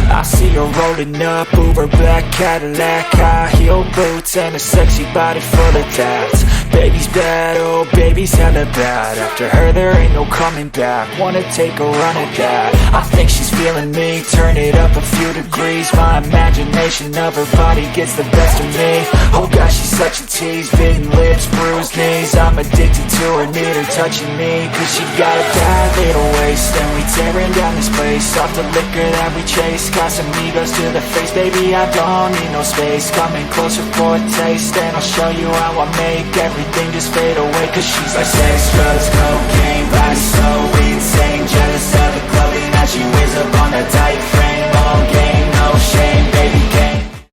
I see her rolling up, Uber black Cadillac, high heel boots and a sexy body full of tats. Baby's bad, oh baby's hella bad. After her there ain't no coming back. Wanna take a run at that. I think she's feeling me, turn it up a few degrees. My imagination of her body gets the best of me. Oh gosh, she's such a tease, bitten lips, bruised knees. I'm addicted to her, need her touching me, cause she got a bad little waist. And we tearing down this place, off the liquor that we chase. Got some egos to the face, baby I don't need no space. Coming closer for a taste, and I'll show you how I make everything just fade away. Cause she's like sex, drugs, cocaine, body so insane. Jealous of the clothing that she wears up on a tight frame. Oh,